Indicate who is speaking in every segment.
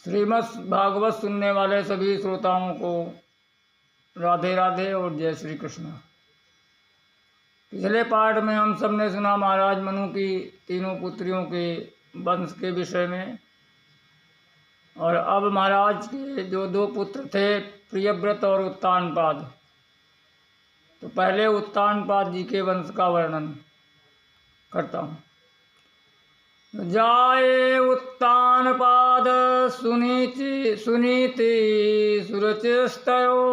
Speaker 1: श्रीमद् भागवत सुनने वाले सभी श्रोताओं को राधे राधे और जय श्री कृष्ण। पिछले पाठ में हम सब ने सुना महाराज मनु की तीनों पुत्रियों के वंश के विषय में, और अब महाराज के जो दो पुत्र थे प्रियव्रत और उत्तानपाद, तो पहले उत्तानपाद जी के वंश का वर्णन करता हूँ। जाए उत्तानपाद सुनीति सुरुचिस्तयो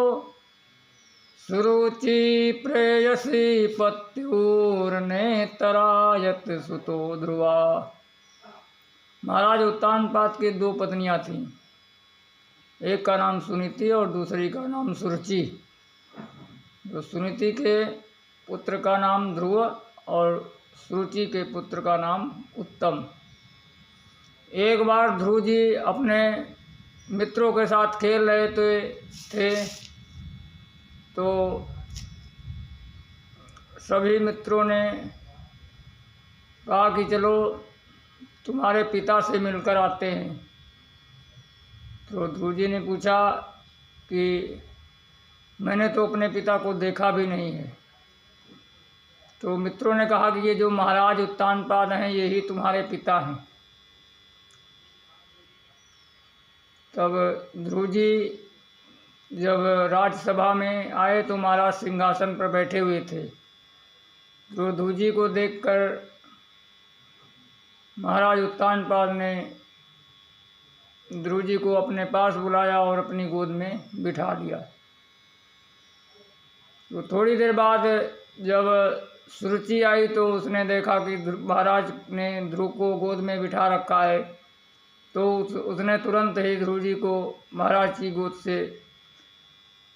Speaker 1: सुरुचि प्रेयसी पत्युर्नेतरायत सुतो ध्रुवा। महाराज उत्तानपाद की दो पत्नियां थीं, एक का नाम सुनीति और दूसरी का नाम सुरुचि। तो सुनीति के पुत्र का नाम ध्रुव और सुरुचि के पुत्र का नाम उत्तम। एक बार ध्रुव जी अपने मित्रों के साथ खेल रहे थे, तो सभी मित्रों ने कहा कि चलो तुम्हारे पिता से मिलकर आते हैं। तो ध्रुव जी ने पूछा कि मैंने तो अपने पिता को देखा भी नहीं है। तो मित्रों ने कहा कि ये जो महाराज उत्तानपाद हैं यही तुम्हारे पिता हैं। तब ध्रुव जी जब राजसभा में आए तो महाराज सिंहासन पर बैठे हुए थे। तो ध्रुव जी को देखकर महाराज उत्तानपाद ने ध्रुव जी को अपने पास बुलाया और अपनी गोद में बिठा लिया। तो थोड़ी देर बाद जब सुरुचि आई तो उसने देखा कि महाराज ने ध्रुव को गोद में बिठा रखा है, तो उसने तुरंत ही ध्रुव जी को महाराज की गोद से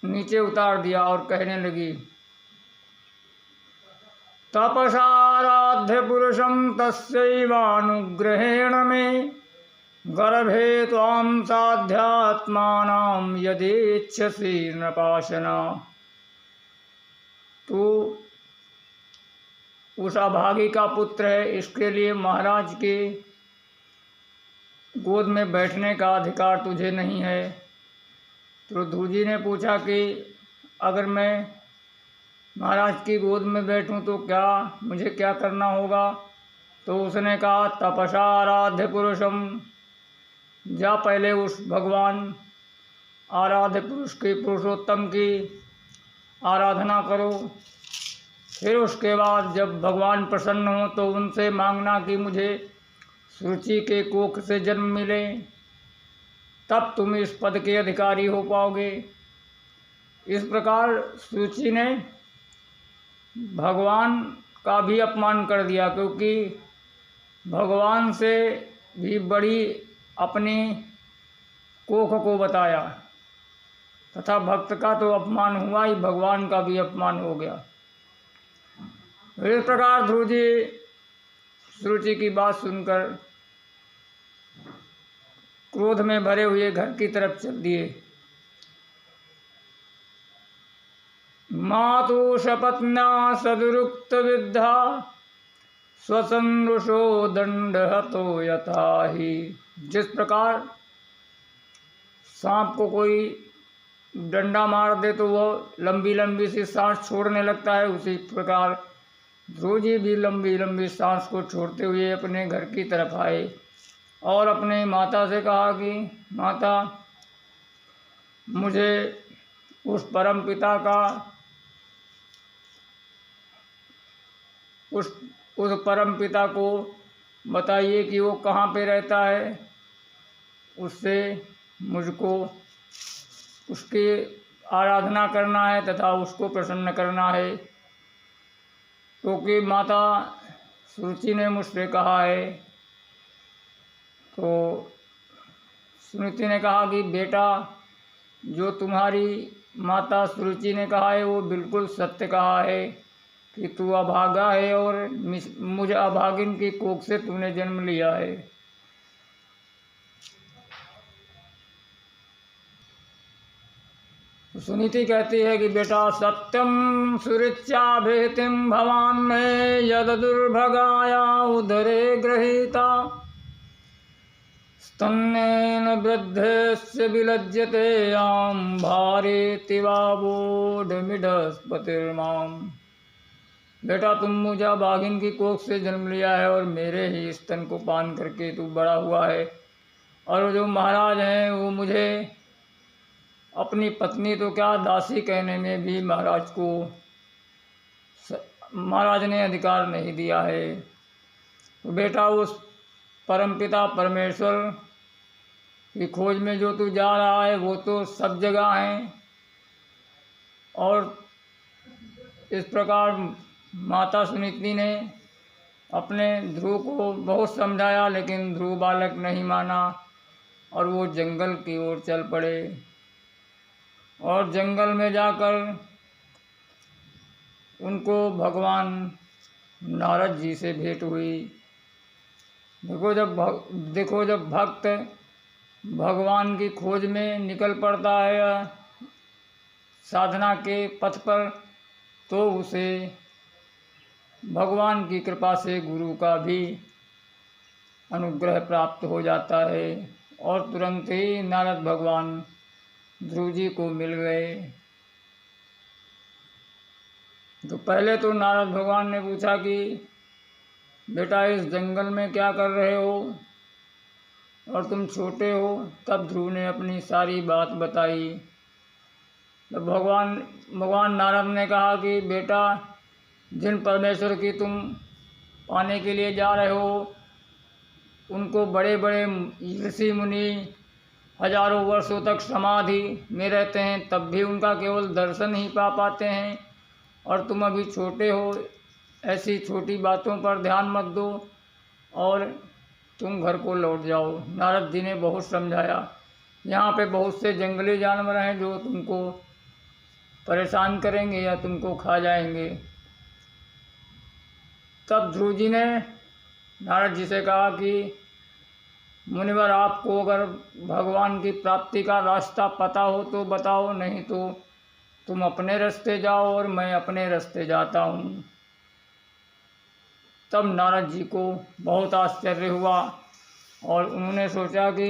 Speaker 1: नीचे उतार दिया और कहने लगी, तपसाराध्य पुरुषं तस्यैवानुग्रहेण में गर्भे त्वां साध्यात्मानां यदेच्छसि नृपाशना। तो उस अभागी का पुत्र है, इसके लिए महाराज के गोद में बैठने का अधिकार तुझे नहीं है। तो ध्रुव जी ने पूछा कि अगर मैं महाराज की गोद में बैठूं तो मुझे क्या करना होगा? तो उसने कहा, तपसा आराध्य पुरुषम, जा पहले उस भगवान आराध्य पुरुष के पुरुषोत्तम की आराधना करो, फिर उसके बाद जब भगवान प्रसन्न हो तो उनसे मांगना कि मुझे सुरुचि के कोख से जन्म मिले, तब तुम इस पद के अधिकारी हो पाओगे। इस प्रकार सुरुचि ने भगवान का भी अपमान कर दिया, क्योंकि भगवान से भी बड़ी अपनी कोख को बताया, तथा भक्त का तो अपमान हुआ ही, भगवान का भी अपमान हो गया। इस प्रकार ध्रुव जी सुरुचि की बात सुनकर क्रोध में भरे हुए घर की तरफ चल दिए। मातु शपत्न्या सदुरुक्त विद्धा स्वसंरुषो दंड हतो यथा ही। जिस प्रकार सांप को कोई डंडा मार दे तो वो लंबी लंबी सी सांस छोड़ने लगता है, उसी प्रकार ध्रुव जी भी लंबी लंबी सांस को छोड़ते हुए अपने घर की तरफ आए और अपने माता से कहा कि माता, मुझे उस परम पिता का उस परम पिता को बताइए कि वो कहाँ पे रहता है, उससे मुझको उसकी आराधना करना है तथा उसको प्रसन्न करना है, क्योंकि माता सुरुचि ने मुझसे कहा है। तो सुनीति ने कहा कि बेटा, जो तुम्हारी माता सुरुचि ने कहा है वो बिल्कुल सत्य कहा है कि तू अभागा है और मुझे अभागिन की कोख से तूने जन्म लिया है। सुनीति कहती है कि बेटा, सत्यम सुरुच्याभितिम भवान में यद दुर्भगाया उदरे गृहीता स्तन्नेन वृद्धस्य विलज्यते आम भारेति वा वोढमिढस्पतिर्माम। बेटा तुम मुझे बाघिन की कोख से जन्म लिया है और मेरे ही स्तन को पान करके तू बड़ा हुआ है। और जो महाराज हैं वो मुझे अपनी पत्नी तो क्या दासी कहने में भी महाराज ने अधिकार नहीं दिया है। तो बेटा उस परमपिता परमेश्वर की खोज में जो तू जा रहा है वो तो सब जगह है। और इस प्रकार माता सुनीति ने अपने ध्रुव को बहुत समझाया, लेकिन ध्रुव बालक नहीं माना और वो जंगल की ओर चल पड़े। और जंगल में जाकर उनको भगवान नारद जी से भेंट हुई। देखो जब भक्त भगवान की खोज में निकल पड़ता है साधना के पथ पर, तो उसे भगवान की कृपा से गुरु का भी अनुग्रह प्राप्त हो जाता है। और तुरंत ही नारद भगवान ध्रुव जी को मिल गए। तो पहले तो नारद भगवान ने पूछा कि बेटा इस जंगल में क्या कर रहे हो और तुम छोटे हो। तब ध्रुव ने अपनी सारी बात बताई। तो भगवान नारद ने कहा कि बेटा जिन परमेश्वर की तुम पाने के लिए जा रहे हो उनको बड़े बड़े ऋषि मुनि हजारों वर्षों तक समाधि में रहते हैं, तब भी उनका केवल दर्शन ही पा पाते हैं। और तुम अभी छोटे हो, ऐसी छोटी बातों पर ध्यान मत दो और तुम घर को लौट जाओ। नारद जी ने बहुत समझाया। यहाँ पे बहुत से जंगली जानवर हैं जो तुमको परेशान करेंगे या तुमको खा जाएंगे। तब ध्रुव जी ने नारद जी से कहा कि मुनिवर आपको अगर भगवान की प्राप्ति का रास्ता पता हो तो बताओ, नहीं तो तुम अपने रास्ते जाओ और मैं अपने रास्ते जाता हूँ। तब नारद जी को बहुत आश्चर्य हुआ और उन्होंने सोचा कि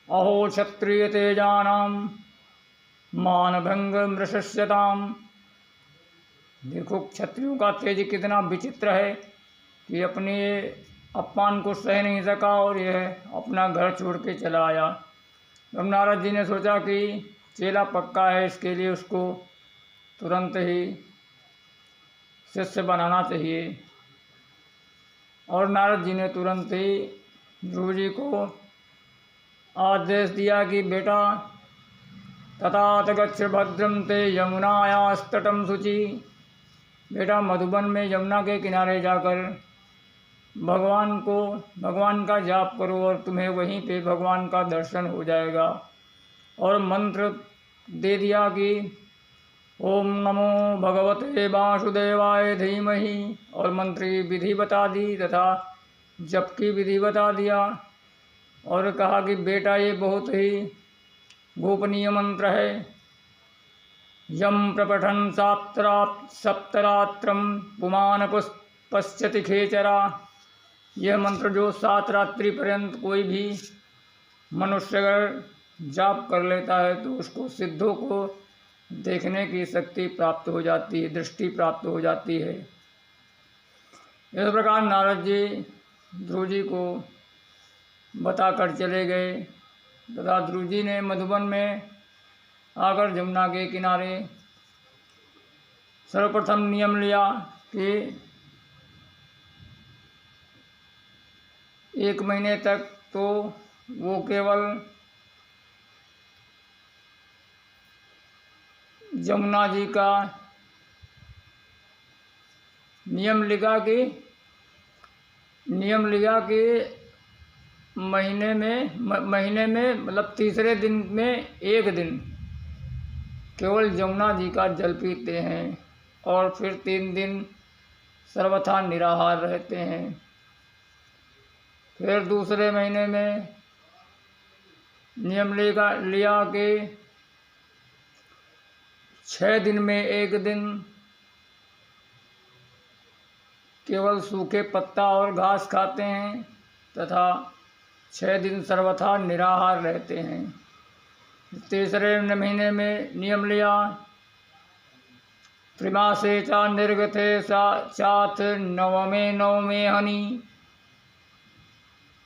Speaker 1: अहो क्षत्रिय तेजानाम मानभंग मृषस्यताम। देखो क्षत्रियों का तेज कितना विचित्र है कि अपने अपमान को सह नहीं सका और यह अपना घर छोड़ के चला आया। अब नारद जी ने सोचा कि चेला पक्का है, इसके लिए उसको तुरंत ही शिष्य बनाना चाहिए। और नारद जी ने तुरंत ही ध्रुव जी को आदेश दिया कि बेटा तथा गच्छ भद्रम ते यमुनायास्तटम शुचि। बेटा मधुबन में यमुना के किनारे जाकर भगवान का जाप करो और तुम्हें वहीं पे भगवान का दर्शन हो जाएगा। और मंत्र दे दिया कि ओम नमो भगवते वासुदेवाय धीमहि, और मंत्र की विधि बता दी तथा जप की विधि बता दिया। और कहा कि बेटा ये बहुत ही गोपनीय मंत्र है। यम प्रपठन सप्तरात्रम पुमान पश्यति खेचरा। यह मंत्र जो 7 रात्रि पर्यंत कोई भी मनुष्य अगर जाप कर लेता है तो उसको सिद्धों को देखने की शक्ति प्राप्त हो जाती है, दृष्टि प्राप्त हो जाती है। इस प्रकार नारद जी ध्रुव जी को बताकर चले गए तथा ध्रुव जी ने मधुबन में आकर जमुना के किनारे सर्वप्रथम नियम लिया कि 1 महीने तक तो वो केवल जमुना जी का नियम लिखा कि महीने में मतलब तीसरे दिन में 1 दिन केवल जमुना जी का जल पीते हैं और फिर 3 दिन सर्वथा निराहार रहते हैं। फिर दूसरे महीने में नियम लिया कि 6 दिन में 1 दिन केवल सूखे पत्ता और घास खाते हैं तथा 6 दिन सर्वथा निराहार रहते हैं। तीसरे महीने में नियम लिया, त्रिमासे चा निर्गते चाथ नवमे नवमे हनि,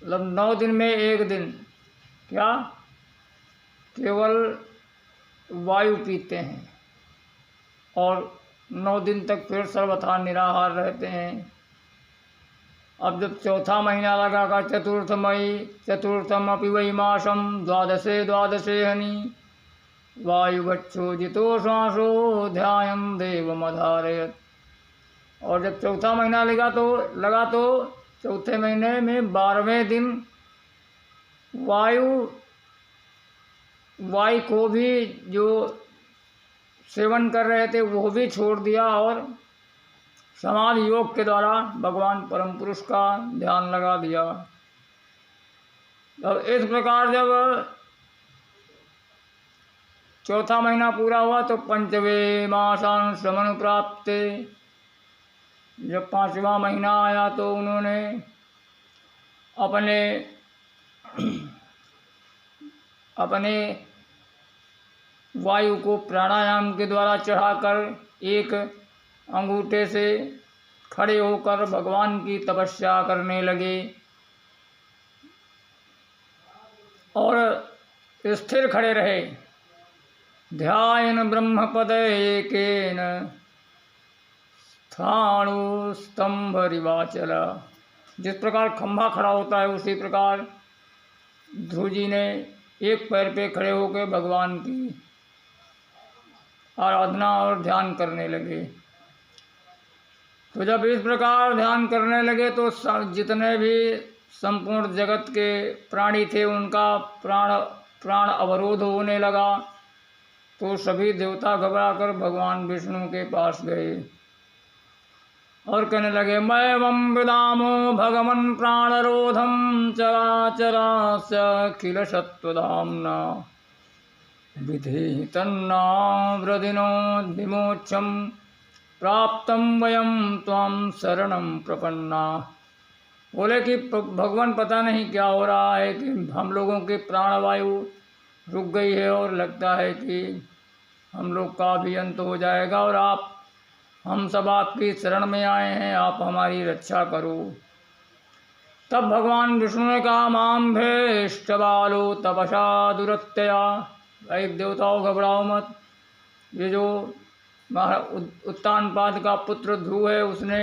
Speaker 1: मतलब 9 दिन में 1 दिन क्या केवल वायु पीते हैं और 9 दिन तक फिर सर्वथा निराहार रहते हैं। अब जब चौथा महीना लगा का चतुर्थम अपि वै मासम द्वादशे द्वादशे हनि वायुगच्छो जितो श्वासो ध्यायं देवमधारयत्। और जब चौथा महीना लगा तो चौथे महीने में 12वें दिन वायु को भी जो सेवन कर रहे थे वो भी छोड़ दिया और समाधि योग के द्वारा भगवान परम पुरुष का ध्यान लगा दिया। अब इस प्रकार जब चौथा महीना पूरा हुआ तो पंचवे मासान श्रमण प्राप्त। जब 5वां महीना आया तो उन्होंने अपने वायु को प्राणायाम के द्वारा चढ़ाकर एक अंगूठे से खड़े होकर भगवान की तपस्या करने लगे और स्थिर खड़े रहे। ध्यायन ब्रह्मपद एकेन स्थाणु स्तंभ रिवाचल। जिस प्रकार खंभा खड़ा होता है उसी प्रकार ध्रुव जी ने एक पैर पे खड़े होकर भगवान की आराधना और ध्यान करने लगे। तो जब इस प्रकार ध्यान करने लगे तो जितने भी संपूर्ण जगत के प्राणी थे उनका प्राण अवरोध होने लगा। तो सभी देवता घबराकर भगवान विष्णु के पास गए और कहने लगे, मैवं विदामो भगवन् प्राणरोधम चराचरास्य अखिल सत्वधाम्ना विधि तन्नाव्रदिनो विमोक्षम प्राप्तम वयम त्वां शरणं प्रपन्ना। बोले कि भगवान पता नहीं क्या हो रहा है कि हम लोगों की प्राणवायु रुक गई है और लगता है कि हम लोग का भी अंत हो जाएगा और हम सब आपकी शरण में आए हैं, आप हमारी रक्षा करो। तब भगवान विष्णु ने कहा, माम भेष्टबालो तपसा दुरत्यया। एक देवताओं घबराओ मत, ये जो उत्तानपाद का पुत्र ध्रुव है उसने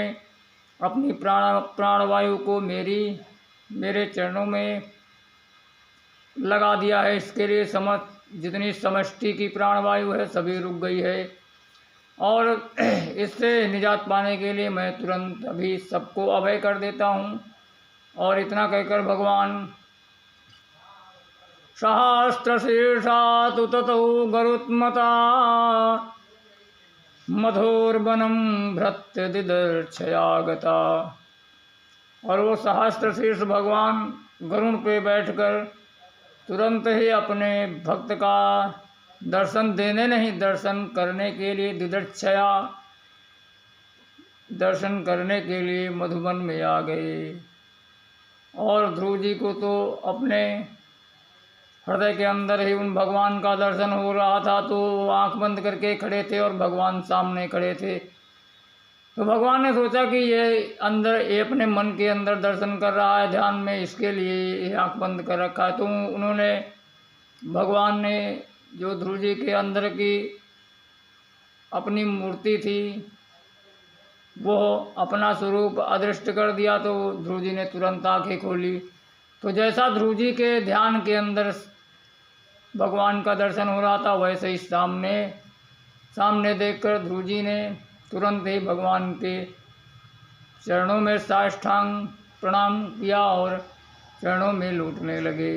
Speaker 1: अपनी प्राणवायु को मेरे चरणों में लगा दिया है। इसके लिए जितनी समष्टि की प्राणवायु है सभी रुक गई है और इससे निजात पाने के लिए मैं तुरंत अभी सबको अभय कर देता हूँ। और इतना कहकर भगवान सहस्रशीर्षात् ततौ गरुत्मता मधोर्वनं भृत्य दिदर्शयागता। और वो सहस्रशीर्ष भगवान गरुण पे बैठकर तुरंत ही अपने भक्त का दर्शन देने नहीं, दर्शन करने के लिए दिदर्शया, दर्शन करने के लिए मधुबन में आ गए। और ध्रुव जी को तो अपने हृदय के अंदर ही उन भगवान का दर्शन हो रहा था, तो आंख बंद करके खड़े थे और भगवान सामने खड़े थे। तो भगवान ने सोचा कि ये अपने मन के अंदर दर्शन कर रहा है ध्यान में, इसके लिए ये आंख बंद कर रखा है। तो उन्होंने भगवान ने जो ध्रुव जी के अंदर की अपनी मूर्ति थी वो अपना स्वरूप अदृष्ट कर दिया। तो ध्रुव जी ने तुरंत आंखें खोली। तो जैसा ध्रुव जी के ध्यान के अंदर भगवान का दर्शन हो रहा था वैसे ही सामने देखकर ध्रुव जी ने तुरंत ही भगवान के चरणों में साष्टांग प्रणाम किया और चरणों में लूटने लगे।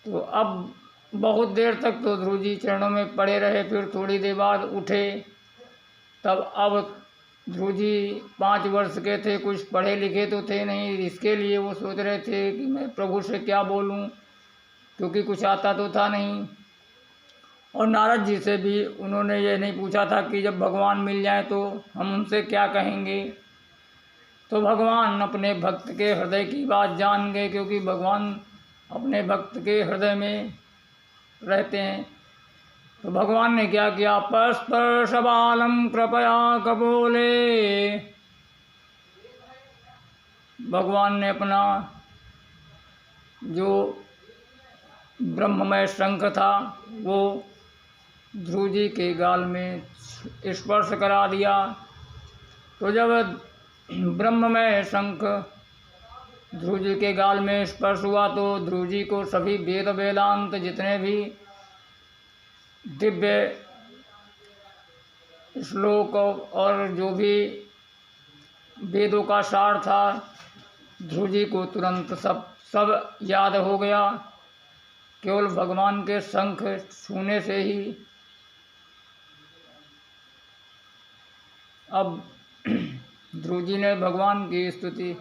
Speaker 1: तो अब बहुत देर तक तो ध्रुव जी चरणों में पड़े रहे, फिर थोड़ी देर बाद उठे। तब अब ध्रुव जी 5 वर्ष के थे, कुछ पढ़े लिखे तो थे नहीं, इसके लिए वो सोच रहे थे कि मैं प्रभु से क्या बोलूं, क्योंकि कुछ आता तो था नहीं। और नारद जी से भी उन्होंने ये नहीं पूछा था कि जब भगवान मिल जाए तो हम उनसे क्या कहेंगे। तो भगवान अपने भक्त के हृदय की बात जान गए, क्योंकि भगवान अपने भक्त के हृदय में रहते हैं। तो भगवान ने क्या किया, परस्पर बालम कृपया कपोले, भगवान ने अपना जो ब्रह्ममय शंख था वो ध्रुव जी के गाल में स्पर्श करा दिया। तो जब ब्रह्ममय शंख ध्रुव जी के गाल में स्पर्श हुआ तो ध्रुव जी को सभी वेद वेदांत जितने भी दिव्य श्लोक और जो भी वेदों का सार था, ध्रुव जी को तुरंत सब याद हो गया, केवल भगवान के शंख छूने से ही। अब ध्रुव जी ने भगवान की स्तुति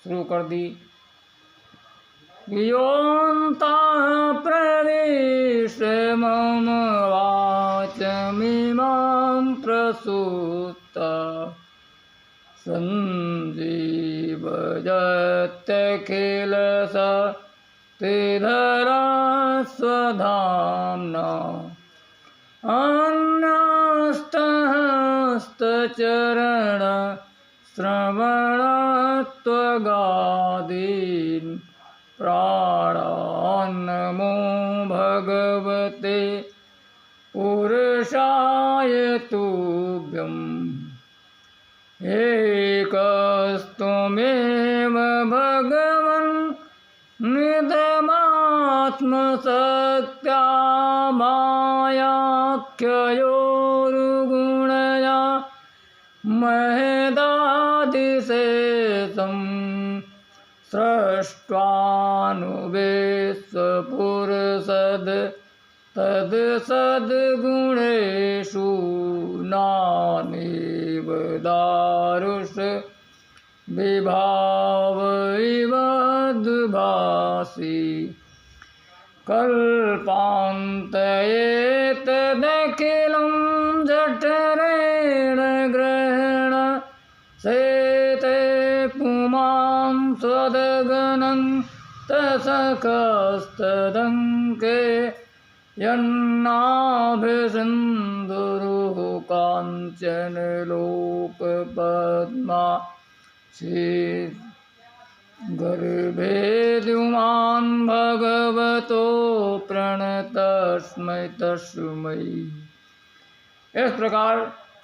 Speaker 1: शुरू कर दी। योऽन्तः प्रविश्य मम वाचमिमां प्रसूत सञ्जीवयत्यखिलशक्तिधरा स्वधाम्ना अन्यस्तहस्तचरण श्रवणत्वगादीन् प्राणान्नमो भगवते पुरुषाय तुभ्यम्। एकस्त्वमेव भगवन् निधमात्मशक्त्या मायाख्ययोरुगुणया महदादिशेषं सृष्ट्वानुवेश्यपुरसद् तद्सद्गुणेषु नानेव दारुष विभाव इव द्भासि। कल्पान्तयेतदखिलं जठरेण ग्रहण सेते पुमां स्वदगनं तसखस्तदङ्के यन्नाभिसिन्धुरुः काञ्चनलोकपद्मा गर्भेद्युमान् भगवतो प्रणतस्मै तस्मै। इस प्रकार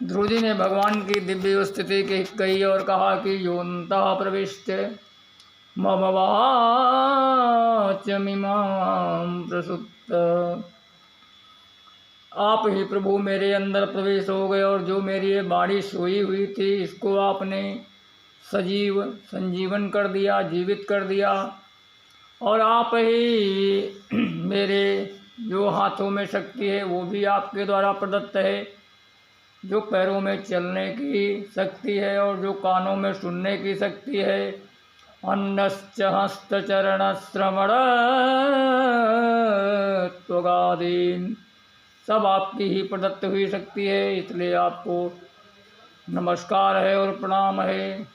Speaker 1: ध्रुव जी ने भगवान की दिव्य स्थिति कही और कहा कि योऽन्तः प्रविश्य मम वाचमिमां प्रसूत, आप ही प्रभु मेरे अंदर प्रवेश हो गए और जो मेरी ये वाणी सोई हुई थी इसको आपने संजीवन कर दिया, जीवित कर दिया। और आप ही मेरे जो हाथों में शक्ति है वो भी आपके द्वारा प्रदत्त है, जो पैरों में चलने की शक्ति है और जो कानों में सुनने की शक्ति है, अन्नश्च हस्तचरण श्रवण त्वगादीन, सब आपकी ही प्रदत्त हुई शक्ति है, इसलिए आपको नमस्कार है और प्रणाम है।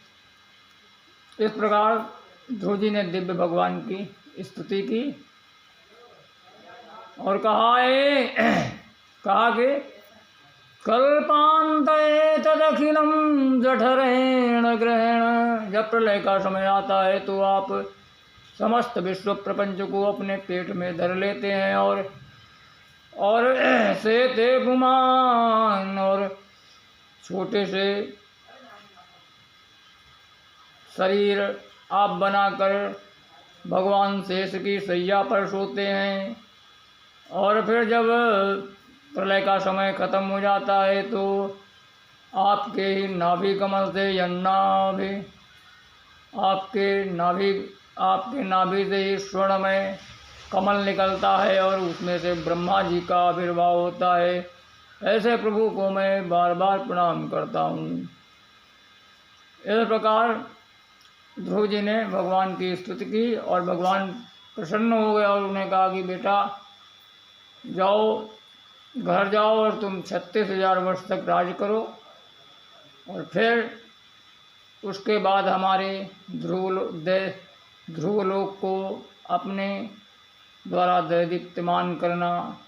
Speaker 1: इस प्रकार ध्रुव जी ने दिव्य भगवान की स्तुति की और कहा कि कल्पांते तदखिलम जठरेण ग्रहण, जब प्रलय का समय आता है तो आप समस्त विश्व प्रपंच को अपने पेट में धर लेते हैं और से ते गुमान, और छोटे से शरीर आप बनाकर भगवान शेष की शैया पर सोते हैं। और फिर जब प्रलय का समय खत्म हो जाता है तो आपके ही नाभि कमल से आपके नाभि से ही स्वर्णमय कमल निकलता है और उसमें से ब्रह्मा जी का आविर्भाव होता है। ऐसे प्रभु को मैं बार बार प्रणाम करता हूँ। इस प्रकार ध्रुव जी ने भगवान की स्तुति की और भगवान प्रसन्न हो गए और उन्हें कहा कि बेटा जाओ, घर जाओ और तुम 36,000 वर्ष तक राज करो और फिर उसके बाद हमारे ध्रुवलोक को अपने द्वारा दैदीप्यमान करना।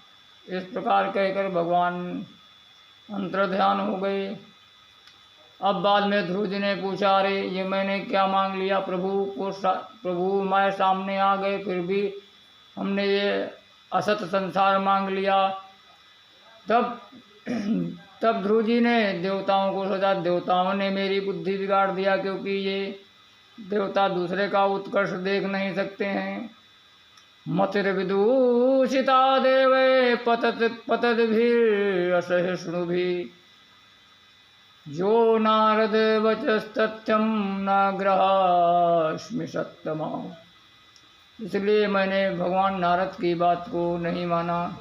Speaker 1: इस प्रकार कहकर भगवान अंतर्ध्यान हो गए। अब बाद में ध्रुव जी ने पूछा, अरे ये मैंने क्या मांग लिया, प्रभु हमारे सामने आ गए, फिर भी हमने ये असत संसार मांग लिया। तब तब ध्रुव जी ने देवताओं को सोचा, देवताओं ने मेरी बुद्धि बिगाड़ दिया, क्योंकि ये देवता दूसरे का उत्कर्ष देख नहीं सकते हैं। मतिर्विदूषिता देवे पतत भी असहिष्णु भी, जो नारद वचस्तथ्यम न ग्रहास्मि सत्तमा। इसलिए मैंने भगवान नारद की बात को नहीं माना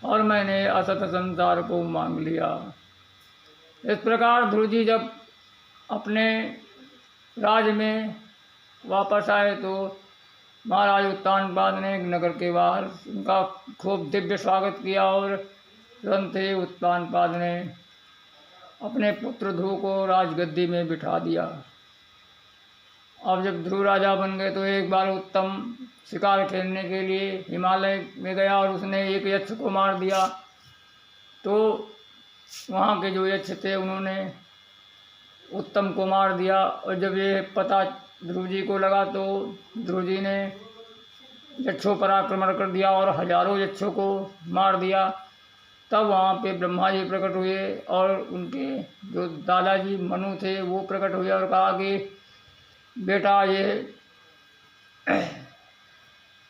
Speaker 1: और मैंने असत संसार को मांग लिया। इस प्रकार ध्रुव जी जब अपने राज्य में वापस आए तो महाराज उत्तानपाद ने नगर के बाहर उनका खूब दिव्य स्वागत किया और तुरंत ही उत्तानपाद ने अपने पुत्र ध्रुव को राजगद्दी में बिठा दिया। अब जब ध्रुव राजा बन गए तो एक बार उत्तम शिकार खेलने के लिए हिमालय में गया और उसने एक यक्ष को मार दिया। तो वहाँ के जो यक्ष थे उन्होंने उत्तम को मार दिया, और जब ये पता ध्रुव जी को लगा तो ध्रुव जी ने यक्षों पर आक्रमण कर दिया और हजारों यक्षों को मार दिया। तब वहाँ पे ब्रह्मा जी प्रकट हुए और उनके जो दादाजी मनु थे वो प्रकट हुए और कहा कि बेटा ये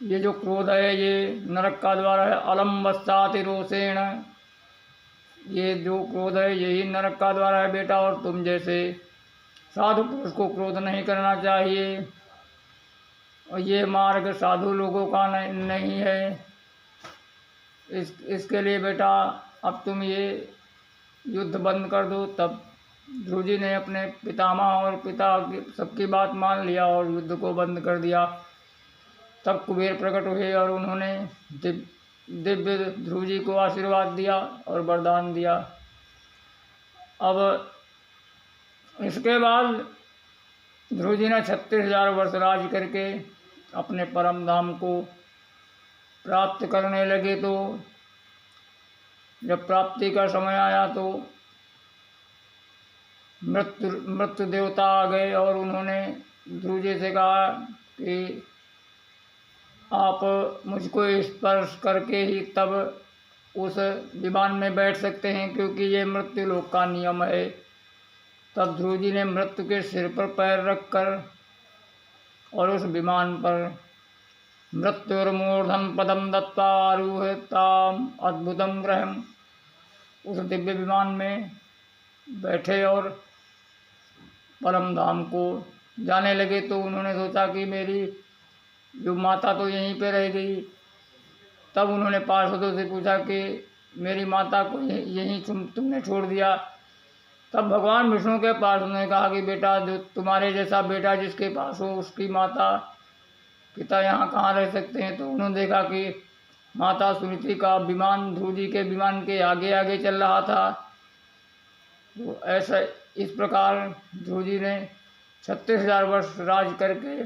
Speaker 1: जो क्रोध है ये नरक का द्वार है। अलम वस्ताति रोषेण, ये जो क्रोध है यही नरक का द्वार है बेटा, और तुम जैसे साधु पुरुष को क्रोध नहीं करना चाहिए, और ये मार्ग साधु लोगों का नहीं है। इसके लिए बेटा अब तुम ये युद्ध बंद कर दो। तब ध्रुव जी ने अपने पितामह और पिता की सबकी बात मान लिया और युद्ध को बंद कर दिया। तब कुबेर प्रकट हुए और उन्होंने दिव्य ध्रुव जी को आशीर्वाद दिया और वरदान दिया। अब इसके बाद ध्रुव जी ने 36,000 वर्ष राज करके अपने परम धाम को प्राप्त करने लगे। तो जब प्राप्ति का समय आया तो मृत्यु देवता आ गए और उन्होंने ध्रुव जी से कहा कि आप मुझको स्पर्श करके ही तब उस विमान में बैठ सकते हैं, क्योंकि ये मृत्यु लोक का नियम है। तब ध्रुव जी ने मृत्यु के सिर पर पैर रखकर और उस विमान पर मृत्युर्मूर्धन पदम दत्ता आरूहताम अद्भुतम ग्रहम, उस दिव्य विमान में बैठे और परम धाम को जाने लगे। तो उन्होंने सोचा कि मेरी जो माता तो यहीं पे रह गई। तब उन्होंने पार्षदों से पूछा कि मेरी माता को यहीं तुमने छोड़ दिया। तब भगवान विष्णु के पार्षदों ने कहा कि बेटा, जो तुम्हारे जैसा बेटा जिसके पास हो उसकी माता पिता यहाँ कहाँ रह सकते हैं। तो उन्होंने देखा कि माता सुनीति का विमान ध्रुव जी के विमान के आगे आगे चल रहा था। तो ऐसा इस प्रकार ध्रुव जी ने 36,000 वर्ष राज करके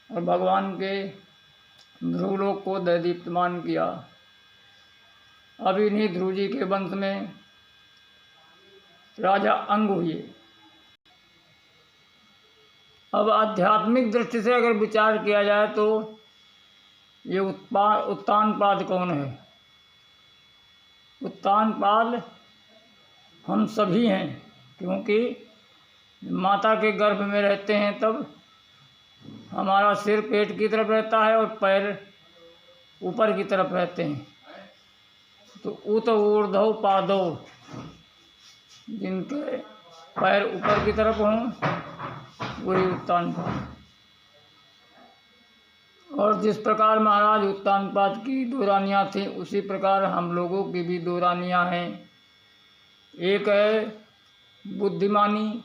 Speaker 1: और भगवान के ध्रुवलोक को दैदीप्यमान किया। अब इन्हीं ध्रुव जी के वंश में राजा अंग हुए। अब आध्यात्मिक दृष्टि से अगर विचार किया जाए तो ये उत्तानपाद कौन है? उत्तानपाद हम सभी हैं, क्योंकि माता के गर्भ में रहते हैं तब हमारा सिर पेट की तरफ रहता है और पैर ऊपर की तरफ रहते हैं। तो उत ऊर्ध्व पादौ, जिनके पैर ऊपर की तरफ हों वही उत्तानपाद। और जिस प्रकार महाराज उत्तानपाद की 2 रानियाँ थीं, उसी प्रकार हम लोगों की भी 2 रानियाँ हैं। एक है बुद्धिमानी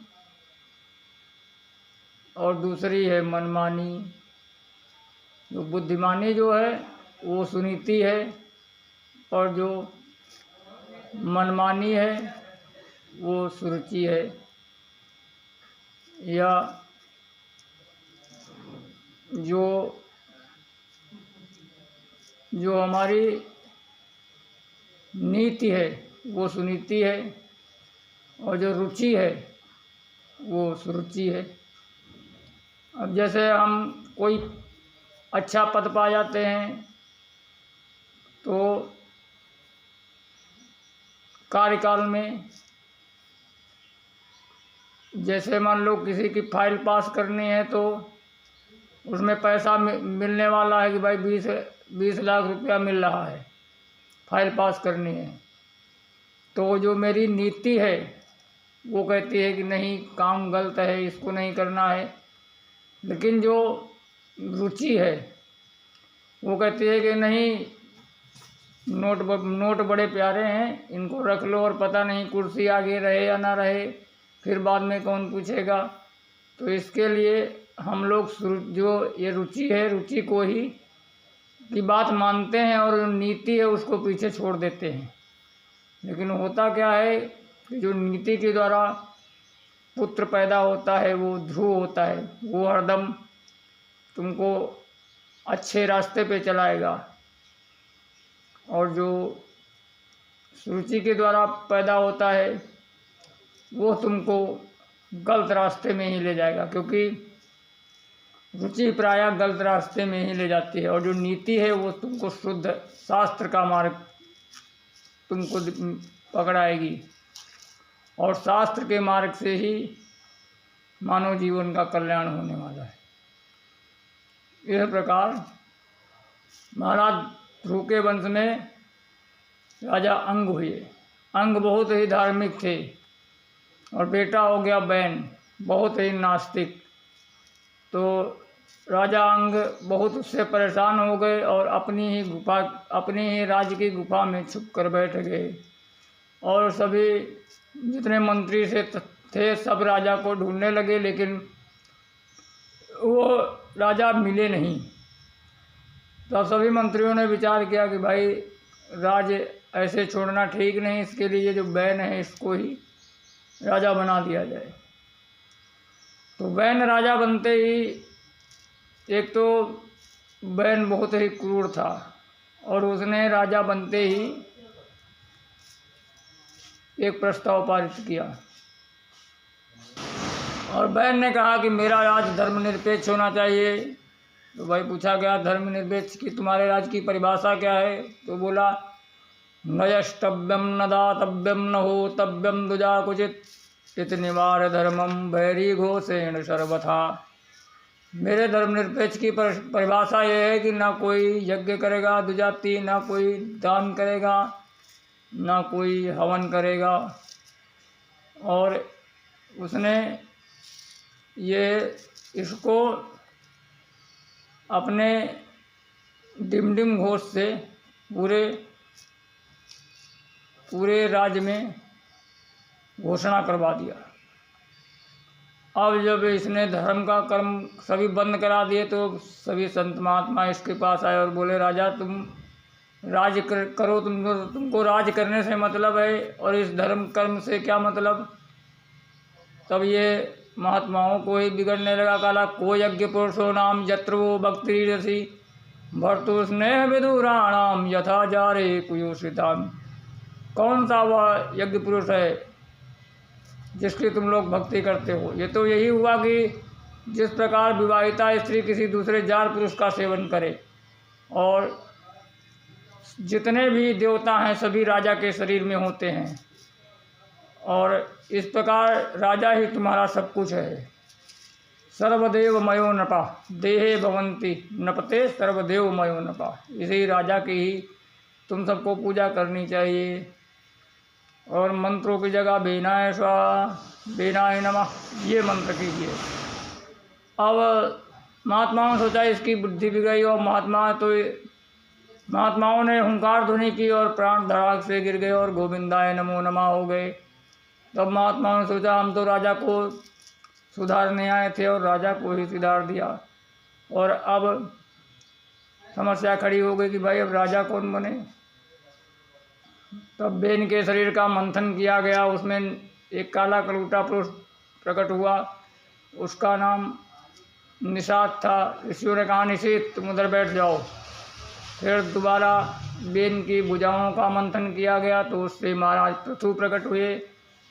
Speaker 1: और दूसरी है मनमानी। जो बुद्धिमानी जो है वो सुनीति है, और जो मनमानी है वो सुरुचि है। या जो जो हमारी नीति है वो सुनीति है, और जो रुचि है वो सुरुचि है। अब जैसे हम कोई अच्छा पद पा जाते हैं तो कार्यकाल में, जैसे मान लो किसी की फाइल पास करनी है तो उसमें पैसा मिलने वाला है कि भाई 20 लाख रुपया मिल रहा है, फाइल पास करनी है। तो जो मेरी नीति है वो कहती है कि नहीं, काम गलत है, इसको नहीं करना है। लेकिन जो रुचि है वो कहती है कि नहीं, नोट बड़े प्यारे हैं, इनको रख लो, और पता नहीं कुर्सी आगे रहे या ना रहे, फिर बाद में कौन पूछेगा। तो इसके लिए हम लोग जो ये रुचि है, रुचि को ही की बात मानते हैं और जो नीति है उसको पीछे छोड़ देते हैं। लेकिन होता क्या है कि जो नीति के द्वारा पुत्र पैदा होता है वो ध्रुव होता है, वो हरदम तुमको अच्छे रास्ते पे चलाएगा, और जो रुचि के द्वारा पैदा होता है वो तुमको गलत रास्ते में ही ले जाएगा, क्योंकि रुचि प्रायः गलत रास्ते में ही ले जाती है। और जो नीति है वो तुमको शुद्ध शास्त्र का मार्ग तुमको पकड़ाएगी, और शास्त्र के मार्ग से ही मानव जीवन का कल्याण होने वाला है। इस प्रकार महाराज ध्रुव के वंश में राजा अंग हुए। अंग बहुत ही धार्मिक थे, और बेटा हो गया बैन, बहुत ही नास्तिक। तो राजा अंग बहुत उससे परेशान हो गए और अपनी ही राज्य की गुफा में छुप कर बैठ गए, और सभी जितने मंत्री से थे सब राजा को ढूंढने लगे, लेकिन वो राजा मिले नहीं। तब सभी मंत्रियों ने विचार किया कि भाई राज्य ऐसे छोड़ना ठीक नहीं, इसके लिए जो बैन है इसको ही राजा बना दिया जाए। तो बैन राजा बनते ही, एक तो बैन बहुत ही क्रूर था, और उसने राजा बनते ही एक प्रस्ताव पारित किया, और बैन ने कहा कि मेरा राज धर्मनिरपेक्ष होना चाहिए। तो भाई पूछा गया धर्मनिरपेक्ष की तुम्हारे राज की परिभाषा क्या है? तो बोला न यष्टव्यम न दातव्यम न होतव्यम दुजा कुचित इत निवार धर्मम भैरी घोषेण सर्वथा। मेरे धर्मनिरपेक्ष की परिभाषा यह है कि ना कोई यज्ञ करेगा दुजाति, ना कोई दान करेगा, ना कोई हवन करेगा। और उसने इसको अपने डिमडिम घोष से पूरे राज्य में घोषणा करवा दिया। अब जब इसने धर्म का कर्म सभी बंद करा दिए तो सभी संत महात्मा इसके पास आए और बोले राजा तुम राज करो, तुमको राज करने से मतलब है, और इस धर्म कर्म से क्या मतलब। तब ये महात्माओं को ही बिगड़ने लगा। काला को यज्ञ पुरुषो नाम यत्र वो भक्ति रसी भर्तु स्नेह विदुराणाम यथा जारे कुयोषिताम। कौन सा वह यज्ञ पुरुष है जिसकी तुम लोग भक्ति करते हो? ये तो यही हुआ कि जिस प्रकार विवाहिता स्त्री किसी दूसरे जार पुरुष का सेवन करे, और जितने भी देवता हैं सभी राजा के शरीर में होते हैं, और इस प्रकार राजा ही तुम्हारा सब कुछ है। सर्वदेव मयो नपा देहे भवंती नपते सर्वदेव मयो नपा। इसी राजा की ही तुम सबको पूजा करनी चाहिए। और मंत्रों की जगह बेनाय स्वाहा बेनाय नमः ये मंत्र कीजिए। अब महात्माओं ने सोचा इसकी बुद्धि भी गई, और महात्माओं ने हुंकार ध्वनि की और प्राण धड़ाक से गिर गए और गोविंदाय नमो नमः हो गए। तब महात्माओं ने सोचा हम तो राजा को सुधारने आए थे और राजा को ही सुधार दिया, और अब समस्या खड़ी हो गई कि भाई अब राजा कौन बने। तब बेन के शरीर का मंथन किया गया, उसमें एक काला कलूटा पुरुष प्रकट हुआ, उसका नाम निषाद था। ऋषियों ने कहा निषेध तुम उधर बैठ जाओ। फिर दोबारा बेन की भुजाओं का मंथन किया गया तो उससे महाराज पृथु प्रकट हुए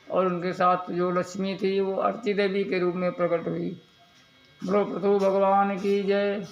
Speaker 1: और उनके साथ जो लक्ष्मी थी वो अर्ची देवी के रूप में प्रकट हुई। बोलो पृथु भगवान की जय।